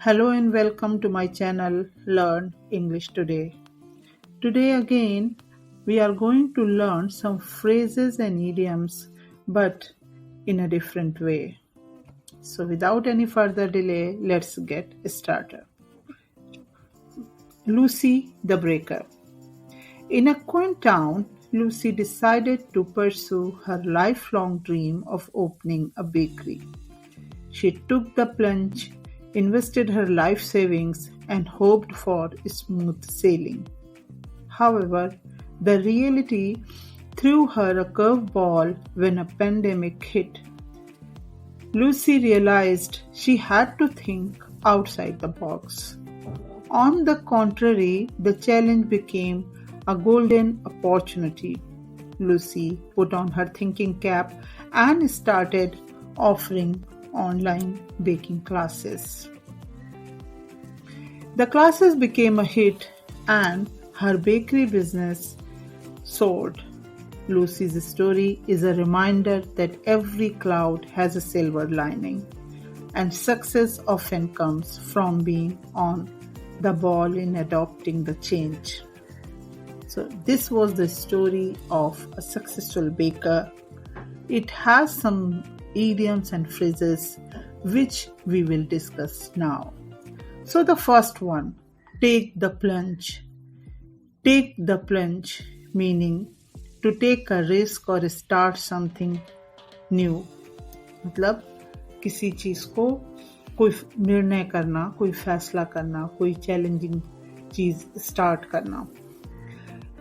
Hello and welcome to my channel Learn English Today. Today again we are going to learn some phrases and idioms but in a different way. So without any further delay, let's get started. Lucy the Baker. In a quaint town, Lucy decided to pursue her lifelong dream of opening a bakery. She took the plunge, invested her life savings, and hoped for smooth sailing. However, the reality threw her a curveball when a pandemic hit. Lucy realized she had to think outside the box. On the contrary, the challenge became a golden opportunity. Lucy put on her thinking cap and started offering online baking classes. The classes became a hit and her bakery business soared. Lucy's story is a reminder that every cloud has a silver lining, and success often comes from being on the ball in adopting the change. So this was the story of a successful baker. It has some idioms and phrases which we will discuss now. So the first one, take the plunge. Take the plunge meaning to take a risk or start something new. मतलब किसी चीज को कोई निर्णय करना, कोई फैसला करना, कोई चैलेंजिंग चीज स्टार्ट करना.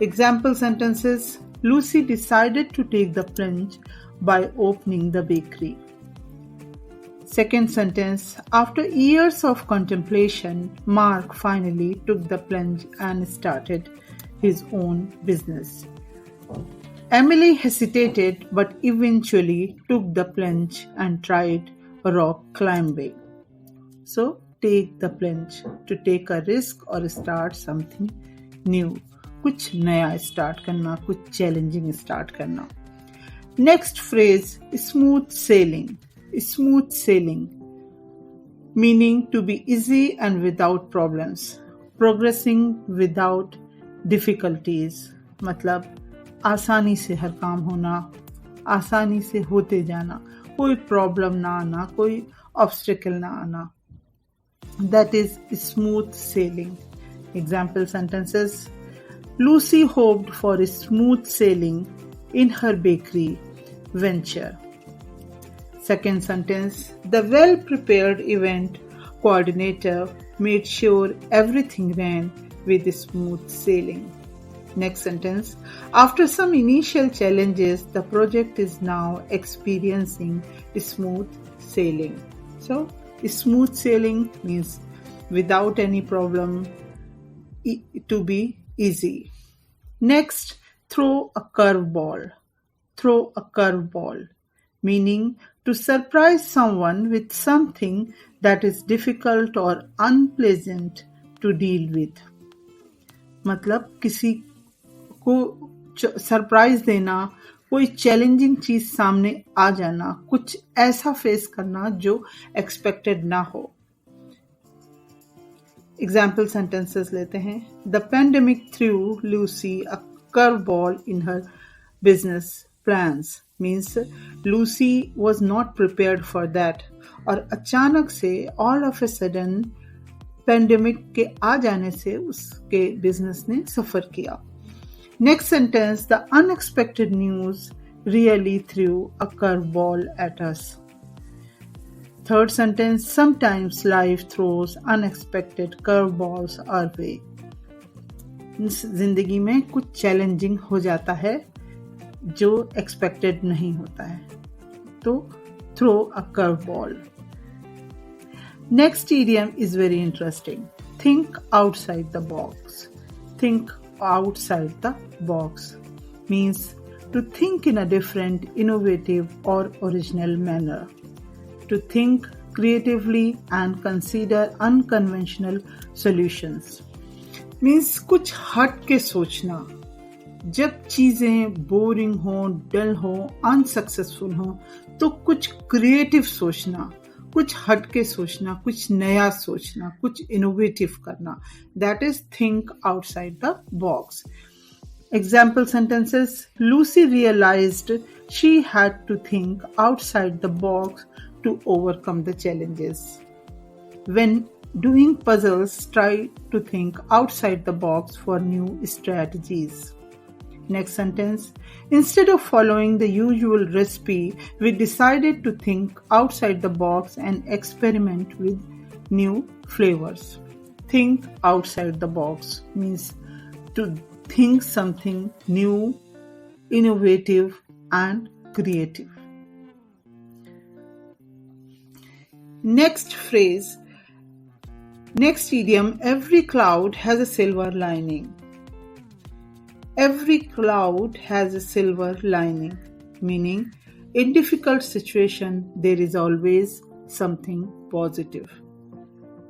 Example sentences. Lucy decided to take the plunge by opening the bakery. Second sentence. After years of contemplation, Mark finally took the plunge and started his own business. Emily hesitated but eventually took the plunge and tried rock climbing. So, take the plunge, to take a risk or start something new. कुछ नया start करना, कुछ challenging start करना. Next phrase, smooth sailing. Smooth sailing meaning to be easy and without problems, progressing without difficulties. मतलब आसानी से हर काम होना, आसानी से होते जाना, कोई प्रॉब्लम ना आना, कोई ऑब्स्टिकल ना आना. That is smooth selling. Example sentences. Lucy hoped for smooth sailing in her bakery venture. Second sentence. The well-prepared event coordinator made sure everything ran with smooth sailing. Next sentence. After some initial challenges, the project is now experiencing smooth sailing. So, smooth sailing means without any problem, to be easy. Next, throw a curveball. Throw a curveball, meaning to surprise someone with something that is difficult or unpleasant to deal with. मतलब किसी को surprise देना, कोई challenging चीज सामने आ जाना, कुछ ऐसा फेस करना जो एक्सपेक्टेड ना हो. Example sentences लेते हैं. The pandemic threw Lucy a curveball in her business plans. Means Lucy was not prepared for that. और अचानक से all of a sudden pandemic के आ जाने से उसके business ने सफर किया. Next sentence. The unexpected news really threw a curveball at us. Third sentence. Sometimes life throws unexpected curveballs our way. जिंदगी में कुछ चैलेंजिंग हो जाता है जो एक्सपेक्टेड नहीं होता है, तो throw a curveball. Next idiom is very interesting. Think outside the box. Think outside the box means to think in a different, innovative or original manner. To think creatively and consider unconventional solutions. Means कुछ हट के सोचना. जब चीजें boring हो, डल हो, unsuccessful हो, तो कुछ क्रिएटिव सोचना, कुछ हटके सोचना, कुछ नया सोचना, कुछ इनोवेटिव करना. That is think outside the box. Example sentences: Lucy realized she had to think outside the box to overcome the challenges. When doing puzzles, try to think outside the box for new strategies. Next sentence: Instead of following the usual recipe, we decided to think outside the box and experiment with new flavors. Think outside the box means to think something new, innovative, and creative. Next phrase, next idiom: every cloud has a silver lining. Every cloud has a silver lining, meaning in difficult situation there is always something positive.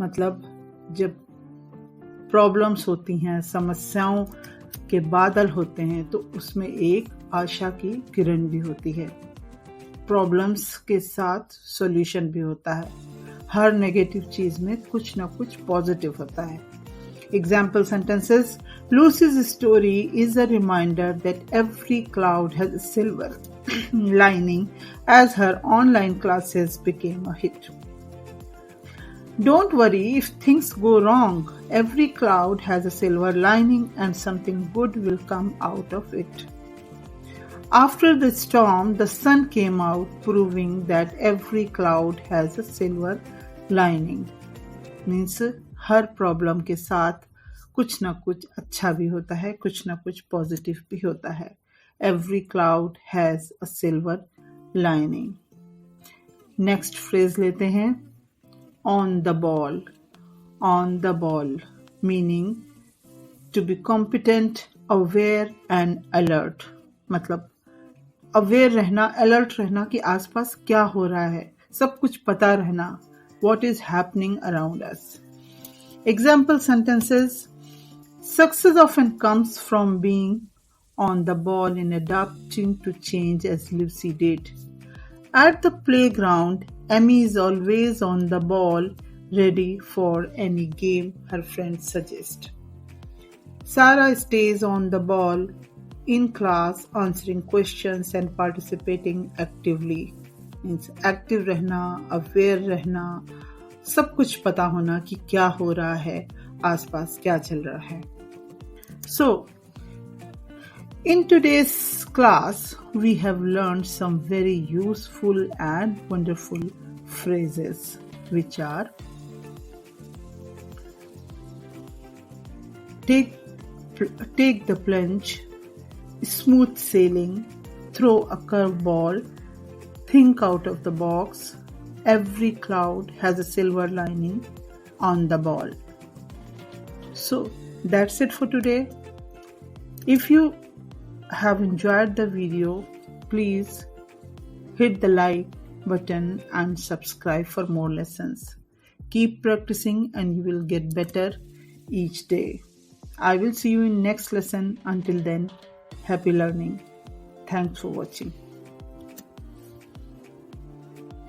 मतलब जब problems होती हैं, समस्याओं के बादल होते हैं, तो उसमें एक आशा की किरण भी होती है. प्रॉब्लम्स के साथ सॉल्यूशन भी होता है. हर नेगेटिव चीज में कुछ ना कुछ पॉजिटिव होता है. Example sentences: Lucy's story is a reminder that every cloud has a silver lining as her online classes became a hit. Don't worry if things go wrong. Every cloud has a silver lining and something good will come out of it. After the storm, the sun came out, proving that every cloud has a silver lining. Means her problem के साथ कुछ ना कुछ अच्छा भी होता है, कुछ ना कुछ पॉजिटिव भी होता है. Every cloud has a silver lining. Next phrase लेते हैं, on the ball. On the ball meaning to be competent, aware and alert. मतलब अवेयर रहना, अलर्ट रहना कि आसपास क्या हो रहा है, सब कुछ पता रहना. What is happening around us. Example sentences: Success often comes from being on the ball and adapting to change as Lucy did. At the playground, Amy is always on the ball, ready for any game her friends suggest. Sarah stays on the ball in class, answering questions and participating actively. Means active रहना, aware रहना, सब कुछ पता होना कि क्या हो रहा है, आसपास क्या चल रहा है. So, in today's class, we have learned some very useful and wonderful phrases, which are: take the plunge, smooth sailing, throw a curveball, think out of the box, every cloud has a silver lining, on the ball. So that's it for today. If you have enjoyed the video, please hit the like button and subscribe for more lessons. Keep practicing and you will get better each day. I will see you in next lesson. Until then, happy learning. Thanks for watching.